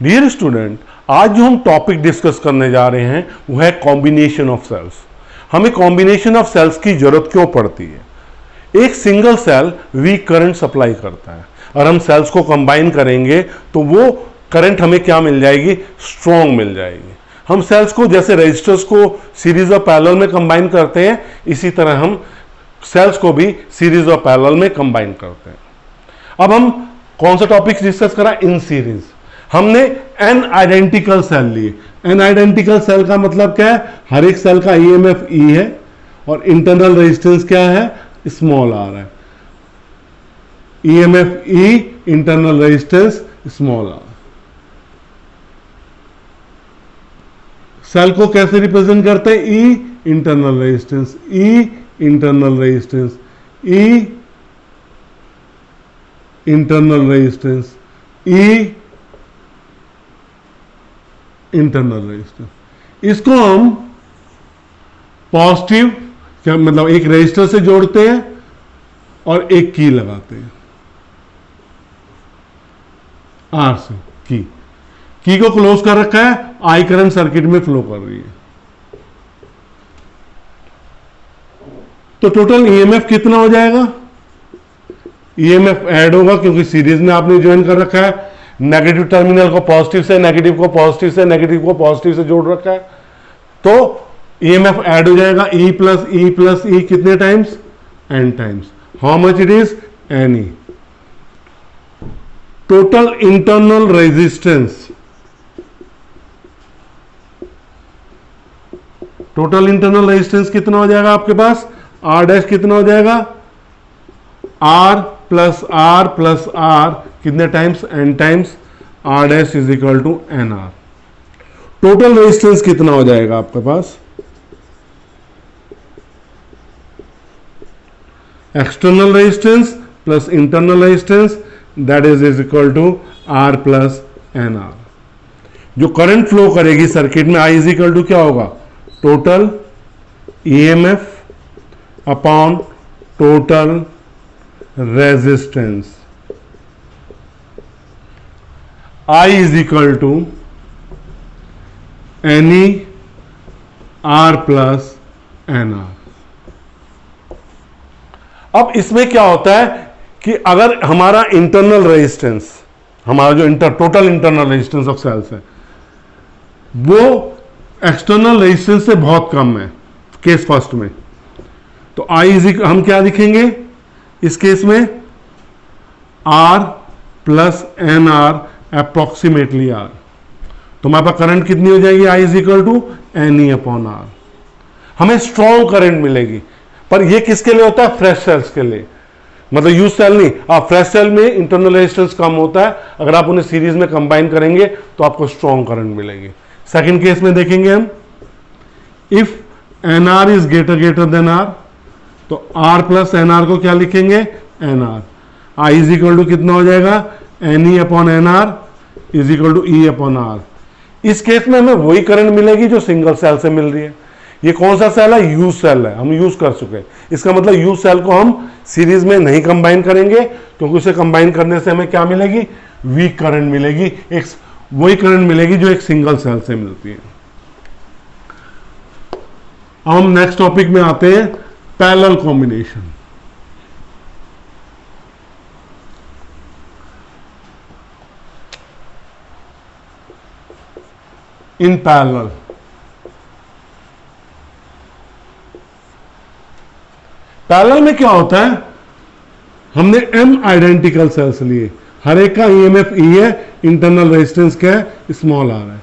Dear student, आज जो हम टॉपिक डिस्कस करने जा रहे हैं वो है कॉम्बिनेशन ऑफ सेल्स। हमें कॉम्बिनेशन ऑफ सेल्स की जरूरत क्यों पड़ती है? एक single cell weak current supply करता है, और हम सेल्स को कंबाइन करेंगे तो वो करंट हमें क्या मिल जाएगी? स्ट्रॉन्ग मिल जाएगी। हम सेल्स को जैसे रजिस्टर्स को सीरीज और पैरेलल में कंबाइन करते हैं, इसी तरह हम सेल्स को भी सीरीज और पैरेलल में कंबाइन करते हैं। अब हम कौन सा टॉपिक डिस्कस करा? In series. हमने एन आइडेंटिकल सेल लिए। एन आइडेंटिकल सेल का मतलब क्या है? हर एक सेल का ईएमएफ ई है और इंटरनल रेजिस्टेंस क्या है? स्मॉल आर है। EMF E, internal resistance small R. Cell को कैसे रिप्रेजेंट करते हैं? E internal resistance, E internal resistance, E internal resistance, E internal resistance. इसको हम पॉजिटिव क्या मतलब एक रेजिस्टर से जोड़ते हैं और एक की लगाते हैं आर से। की को क्लोज कर रखा है, आई करंट सर्किट में फ्लो कर रही है। तो टोटल ईएमएफ कितना हो जाएगा? ईएमएफ ऐड होगा क्योंकि सीरीज में आपने ज्वाइन कर रखा है। नेगेटिव टर्मिनल को पॉजिटिव से, नेगेटिव को पॉजिटिव से, नेगेटिव को पॉजिटिव से जोड़ रखा है, तो ईएमएफ ऐड हो जाएगा। ई प्लस ई कितने times? N times. How much it is? N E. Total internal resistance, total internal resistance कितना हो जाएगा आपके पास? आर डैश कितना हो जाएगा? आर प्लस आर कितने times? N times. R dash is equal to N R. Total resistance कितना हो जाएगा आपके पास? External resistance plus internal resistance, that is equal to R plus N R. जो करंट फ्लो करेगी सर्किट में, I is equal to क्या होगा? Total EMF upon total resistance. I is equal to N E R plus N R. अब इसमें क्या होता है कि अगर हमारा इंटरनल रेजिस्टेंस, हमारा जो total internal resistance of cells है, वो एक्सटर्नल रेजिस्टेंस से बहुत कम है केस फर्स्ट में, तो आई इज हम क्या लिखेंगे इस केस में? R plus N R approximately R. तो हमारे पास करंट कितनी हो जाएगी? I is equal to N E upon R. हमें स्ट्रॉन्ग करंट मिलेगी, पर ये किसके लिए होता है? फ्रेश सेल्स के लिए, मतलब यूज सेल नहीं। आप फ्रेश सेल में इंटरनल रेजिस्टेंस कम होता है, अगर आप उन्हें सीरीज में कंबाइन करेंगे तो आपको स्ट्रॉन्ग करंट मिलेगी। सेकेंड केस में देखेंगे हम, if N R is greater than R, तो आर प्लस एन आर को क्या लिखेंगे? N R. I is equal to कितना हो जाएगा? N E upon N R is equal to E upon R. इस केस में हमें वही करंट मिलेगी जो सिंगल सेल से मिल रही है। ये कौन सा सेल है? यूज सेल है, हम यूज कर चुके हैं। इसका मतलब यूज सेल को हम सीरीज में नहीं कंबाइन करेंगे, क्योंकि उसे कंबाइन करने से हमें क्या मिलेगी? वीक करंट मिलेगी, एक वही करंट मिलेगी जो एक सिंगल सेल से मिलती है। अब हम नेक्स्ट टॉपिक में आते हैं, parallel combination. In parallel, parallel में क्या होता है? हमने एम आइडेंटिकल सेल्स लिए, हर एक का ईएमएफ ई है, इंटरनल रेजिस्टेंस क्या है? स्मॉल आर है।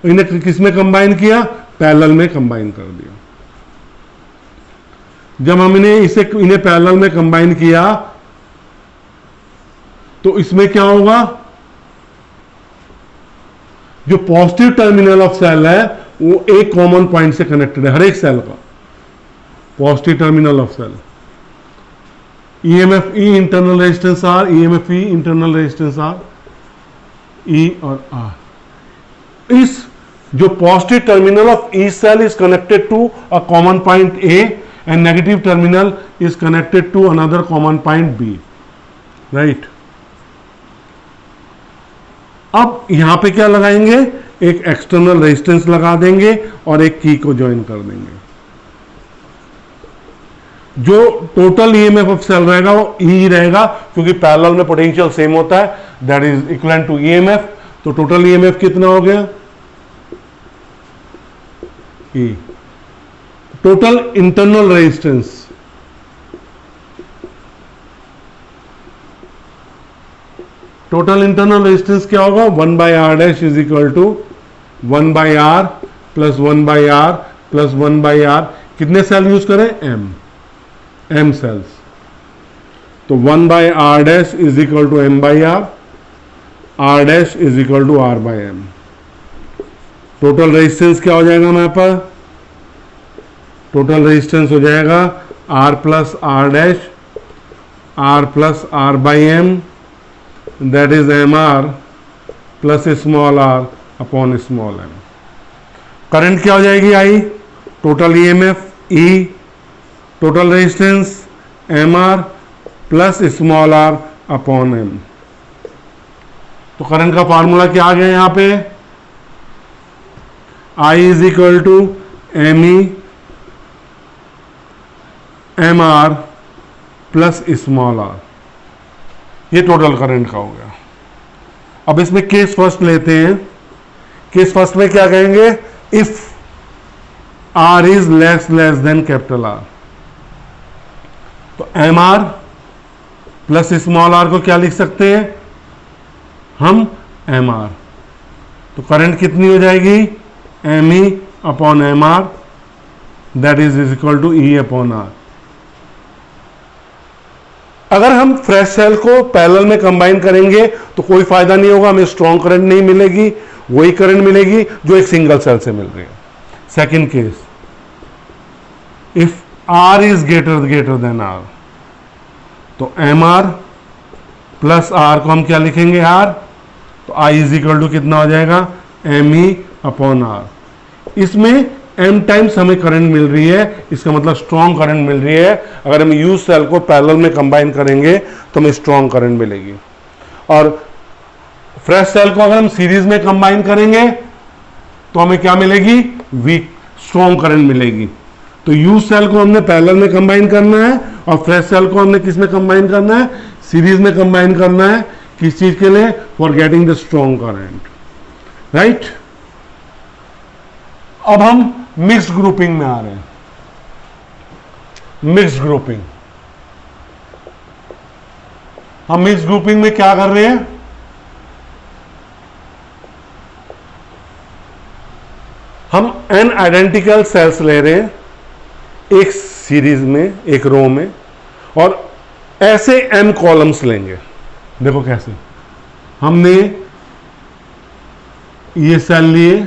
इन्हें किस में कंबाइन किया? पैरेलल में कंबाइन कर दिया। जब हमने इन्हें पैरेलल में कंबाइन किया तो इसमें क्या होगा? जो पॉजिटिव टर्मिनल ऑफ सेल है वो एक कॉमन पॉइंट से कनेक्टेड है, हर एक सेल का positive terminal of cell. EMF E internal resistance R, EMF E internal resistance R, E और आर। इस जो positive terminal of each cell is connected to a common point A and negative terminal is connected to another common point B, right. अब यहां पे क्या लगाएंगे, एक external resistance लगा देंगे और एक की को ज्वाइन कर देंगे। जो टोटल ईएमएफ ऑफ सेल रहेगा वो ई रहेगा, क्योंकि पैरेलल में पोटेंशियल सेम होता है, that is equivalent to EMF. तो टोटल ईएमएफ कितना हो गया, E. Total internal resistance, total internal resistance क्या होगा, 1 by R dash is equal to 1 by R plus 1 by R plus 1 by R. कितने सेल यूज करें, एम सेल्स। तो 1 by R dash is equal to M by R dash is equal to R by M. Total resistance क्या हो जाएगा हमारे पास, total resistance हो जाएगा R plus R dash R plus R by M, that is M R plus small R upon small M. Current क्या हो जाएगी, I. Total EMF E, total resistance M R plus small R upon M. तो current का formula क्या आ गया यहां पे, I is equal to M E M R plus small R. ये टोटल करंट का हो गया। अब इसमें केस फर्स्ट लेते हैं। केस फर्स्ट में क्या कहेंगे, if R is less than capital R, तो M R plus small R को क्या लिख सकते हैं हम, एम आर। तो करंट कितनी हो जाएगी, M E upon M R, that is equal to E upon R. अगर हम फ्रेश सेल को पैरेलल में कंबाइन करेंगे तो कोई फायदा नहीं होगा, हमें स्ट्रॉन्ग करंट नहीं मिलेगी, वही करंट मिलेगी जो एक सिंगल सेल से मिल रही है। Second case, if R is greater than R, तो एम आर प्लस आर को हम क्या लिखेंगे, आर। तो आई इज इक्वल टू कितना हो जाएगा, एम ई अपॉन आर। इसमें एम टाइम्स हमें करंट मिल रही है, इसका मतलब स्ट्रॉन्ग करंट मिल रही है। अगर हम यूज सेल को पैरेलल में कंबाइन करेंगे तो हमें स्ट्रॉन्ग करंट मिलेगी। और फ्रेश सेल को अगर हम सीरीज में कंबाइन करेंगे तो हमें क्या मिलेगी, वीक स्ट्रॉन्ग करंट मिलेगी। तो यूज सेल को हमने पैरेलल में कंबाइन करना है और फ्रेश सेल को हमने किस में कंबाइन करना है, सीरीज में कंबाइन करना है। किस चीज के लिए, for getting the strong current, right. अब हम मिक्स्ड ग्रुपिंग में आ रहे हैं। मिक्स्ड ग्रुपिंग, हम मिक्स्ड ग्रुपिंग में क्या कर रहे हैं, हम n आइडेंटिकल सेल्स ले रहे हैं एक सीरीज में, एक रो में, और ऐसे m कॉलम्स लेंगे। देखो कैसे, हमने ये सेल लिए,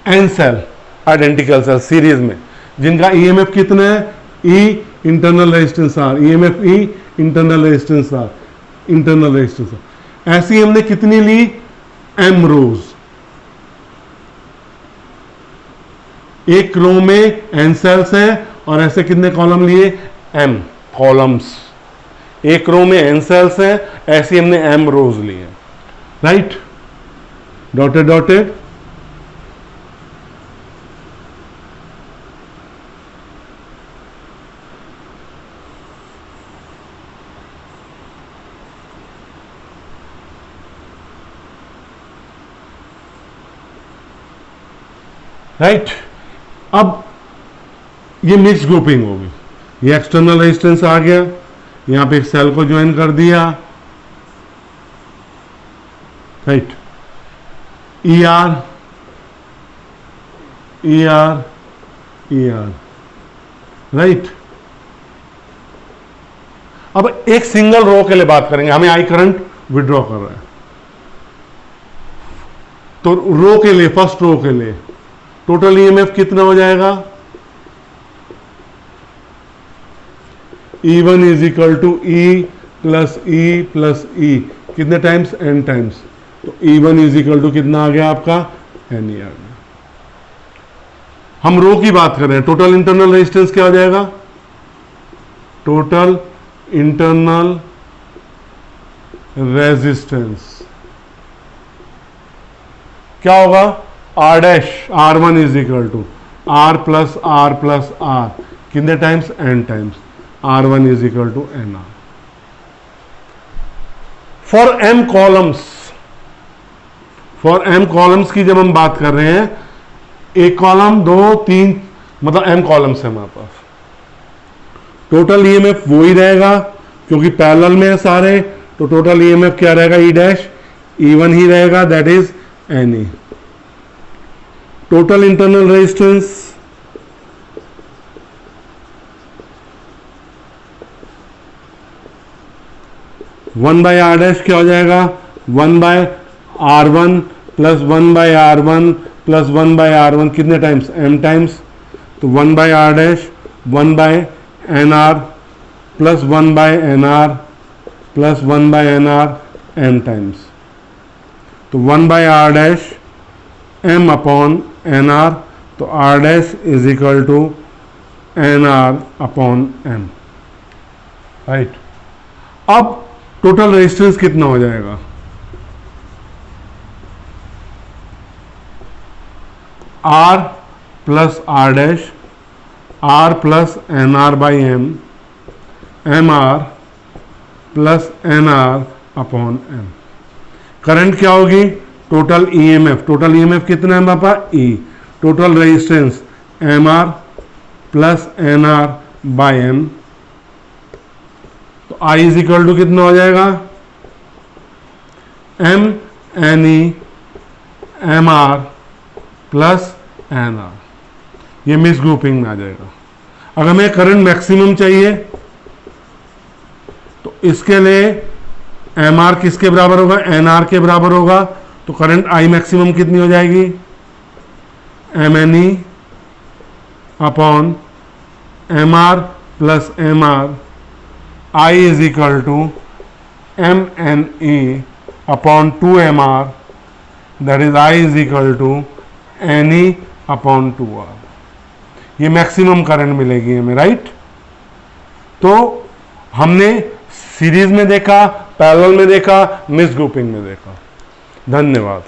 n cell identical cell series में, जिनका ईएमएफ कितना है, E internal resistance R, EMF E internal resistance R, internal resistance R. ऐसी हमने कितनी ली, m रोज। एक रो में n सेल्स हैं और ऐसे कितने कॉलम लिए, m कॉलम्स। एक रो में n सेल्स हैं, ऐसी हमने m रोज लिए, राइट। Dotted dotted. राइट। अब ये मिक्स ग्रुपिंग होगी, ये एक्सटर्नल रेजिस्टेंस आ गया, यहां पे एक सेल को ज्वाइन कर दिया, right. E R E R E R, right. अब एक सिंगल रो के लिए बात करेंगे, हमें आई करंट विड्रॉ कर रहा है, तो रो के लिए, फर्स्ट रो के लिए टोटल ईएमएफ कितना हो जाएगा, E1 is equal to E plus E, कितने टाइम्स, n टाइम्स। तो E1 इज इक्वल टू कितना आ गया आपका, n आ गया। हम रो की बात कर रहे हैं, टोटल इंटरनल रेजिस्टेंस क्या हो जाएगा? टोटल इंटरनल रेजिस्टेंस क्या होगा? R dash R one is equal to R plus R कितने times? N times R one is equal to N R. For M columns की जब हम बात कर रहे हैं, एक कॉलम, दो, तीन, मतलब एम कॉलम्स है हमारे पास, टोटल ईएमएफ वो ही रहेगा क्योंकि पैरेलल में है सारे, तो टोटल ईएमएफ क्या रहेगा? ई डैश E1 ही रहेगा, that is N E. Total internal resistance one by R dash क्या हो जाएगा? 1 by R1 plus 1 by R1 plus 1 by R1 कितने टाइम्स? M टाइम्स, तो 1 by R dash 1 by N R plus 1 by N R plus 1 by N R M times, तो 1 by R dash M upon N R, तो R dash is equal to N R upon M, right. अब total resistance कितना हो जाएगा? R plus R dash R plus N R by M, M R plus N R upon M. Current क्या होगी? Total EMF, total EMF कितना है पापा? E। Total resistance M R plus N R by M, तो I is equal to कितना हो जाएगा? M N E M R plus N R, ये मिस ग्रुपिंग में आ जाएगा। अगर हमें करंट मैक्सिमम चाहिए तो इसके लिए एम आर किसके बराबर होगा? एन आर के बराबर होगा, तो करंट I मैक्सिमम कितनी हो जाएगी? M N E upon M R plus M R, I is equal to M N E upon 2 M R, that is I is equal to N E upon 2R। ये maximum current मिलेगी हमें, right. तो हमने series में देखा, parallel में देखा, miss grouping में देखा। धन्यवाद।